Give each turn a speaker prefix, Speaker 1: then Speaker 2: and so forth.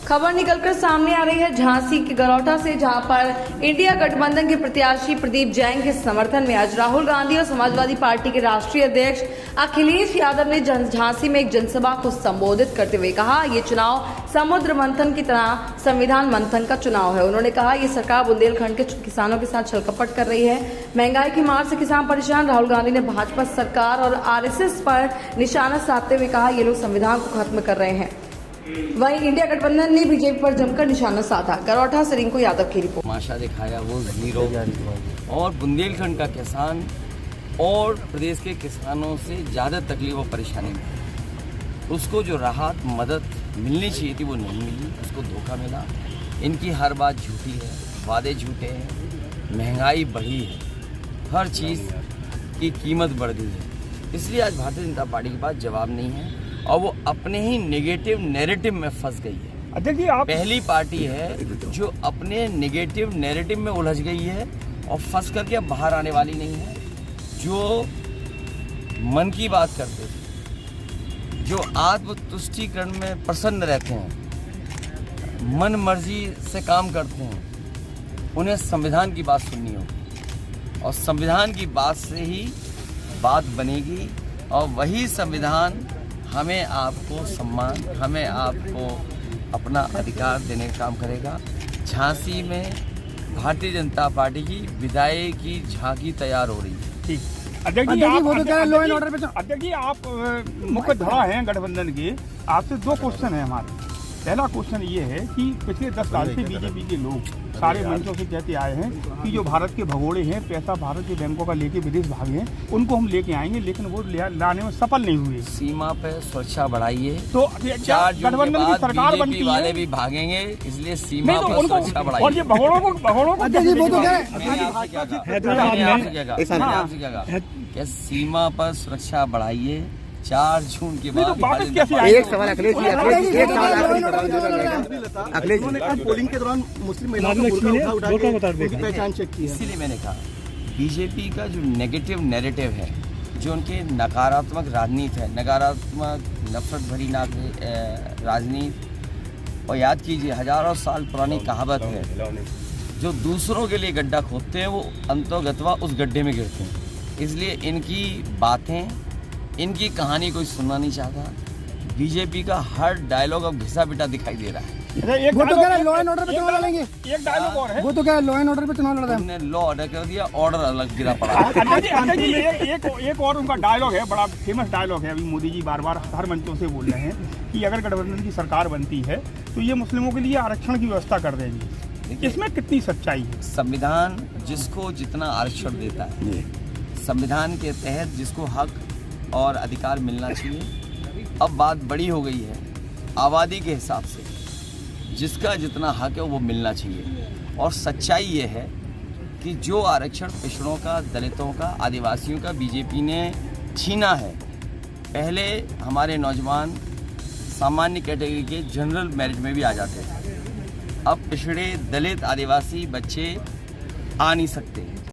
Speaker 1: खबर निकलकर सामने आ रही है झांसी के गरौटा से, जहां पर इंडिया गठबंधन के प्रत्याशी प्रदीप जैन के समर्थन में आज राहुल गांधी और समाजवादी पार्टी के राष्ट्रीय अध्यक्ष अखिलेश यादव ने झांसी में एक जनसभा को संबोधित करते हुए कहा, ये चुनाव समुद्र मंथन की तरह संविधान मंथन का चुनाव है। उन्होंने कहा, ये सरकार बुंदेलखंड के किसानों के साथ छलकपट कर रही है। महंगाई की मार से किसान परेशान। राहुल गांधी ने भाजपा सरकार और आरएसएस पर निशाना साधते हुए कहा, ये लोग संविधान को खत्म कर रहे हैं। वहीं इंडिया गठबंधन ने बीजेपी पर जमकर निशाना साधा। गरौटा से रिंकू यादव की रिपोर्ट।
Speaker 2: तमाशा दिखाया वो जीरो, और बुंदेलखंड का किसान और प्रदेश के किसानों से ज़्यादा तकलीफ और परेशानी में उसको जो राहत मदद मिलनी चाहिए थी वो नहीं मिली, उसको धोखा मिला। इनकी हर बात झूठी है, वादे झूठे हैं, महंगाई बढ़ी है, हर चीज़ की कीमत बढ़ गई है। इसलिए आज भारतीय जनता पार्टी के पास जवाब नहीं है और वो अपने ही नेगेटिव नैरेटिव में फंस गई है।
Speaker 3: अध्यक्ष जी, आप
Speaker 2: पहली पार्टी है जो अपने नेगेटिव नैरेटिव में उलझ गई है और फंस करके अब बाहर आने वाली नहीं है। जो मन की बात करते थे, जो आत्मतुष्टिकरण में प्रसन्न रहते हैं, मन मर्जी से काम करते हैं, उन्हें संविधान की बात सुननी होगी और संविधान की बात से ही बात बनेगी और वही संविधान हमें आपको सम्मान, हमें आपको अपना अधिकार देने का काम करेगा। झांसी में भारतीय जनता पार्टी की विदाई की झांकी तैयार हो रही है।
Speaker 3: ठीक अध्यक्ष जी, आप लॉ एंड ऑर्डर पे अध्यक्ष जी, आप मुख्य धड़ा हैं गठबंधन के। आपसे दो क्वेश्चन है हमारे। पहला क्वेश्चन ये है कि पिछले 10 साल से बीजेपी के लोग सारे मंचों से कहते आए हैं कि जो भारत के भगोड़े हैं, पैसा भारत के बैंकों का लेके विदेश भागे हैं, उनको हम लेके आएंगे, लेकिन वो लाने में सफल नहीं हुए।
Speaker 2: सीमा पे सुरक्षा बढ़ाइए,
Speaker 3: तो
Speaker 2: 4 जून के
Speaker 3: गठबंधन की
Speaker 2: बाद
Speaker 3: सरकार
Speaker 2: बीजेपी
Speaker 3: बनती
Speaker 2: वाले
Speaker 3: है,
Speaker 2: भी भागेंगे, इसलिए सीमा
Speaker 3: तो
Speaker 2: पर सुरक्षा बढ़ाइए।
Speaker 3: और ये भगोड़ों को
Speaker 2: सीमा पर सुरक्षा बढ़ाइए, 4 जून के बाद।
Speaker 3: एक सवाल अखिलेश जी,
Speaker 4: पोलिंग के दौरान मुस्लिम महिलाओं को बुर्का उठा के उनकी पहचान चेक की है।
Speaker 2: इसीलिए मैंने कहा बीजेपी का जो नेगेटिव नैरेटिव है, जो उनके नकारात्मक राजनीति है, नकारात्मक नफरत भरी राजनीति, और याद कीजिए हजारों साल पुरानी कहावत है, जो दूसरों के लिए गड्ढा खोदते हैं वो अंतोगत्वा उस गड्ढे में गिरते हैं। इसलिए इनकी बातें, इनकी कहानी कोई सुनना नहीं चाहता। बीजेपी का हर डायलॉग अब घिसा पिटा दिखाई दे रहा है।
Speaker 3: वो तो कह रहे लॉ एंड ऑर्डर पे चुनाव लड़ेंगे। एक डायलॉग और है, वो तो कह रहे लॉ एंड ऑर्डर पे चुनाव लड़ रहे हैं।
Speaker 2: लॉ ऑर्डर कर दिया, ऑर्डर अलग गिरा पड़ा।
Speaker 3: एक और उनका डायलॉग है, बड़ा फेमस डायलॉग है। अभी मोदी जी बार बार हर मंचों से बोल रहे हैं कि अगर गठबंधन की सरकार बनती है तो ये मुस्लिमों के लिए आरक्षण की व्यवस्था कर देंगे। इसमें कितनी सच्चाई है?
Speaker 2: संविधान जिसको जितना आरक्षण देता है, संविधान के तहत जिसको हक और अधिकार मिलना चाहिए, अब बात बड़ी हो गई है। आबादी के हिसाब से जिसका जितना हक है वो मिलना चाहिए। और सच्चाई ये है कि जो आरक्षण पिछड़ों का, दलितों का, आदिवासियों का बीजेपी ने छीना है। पहले हमारे नौजवान सामान्य कैटेगरी के जनरल मेरिट में भी आ जाते थे, अब पिछड़े, दलित, आदिवासी बच्चे आ नहीं सकते।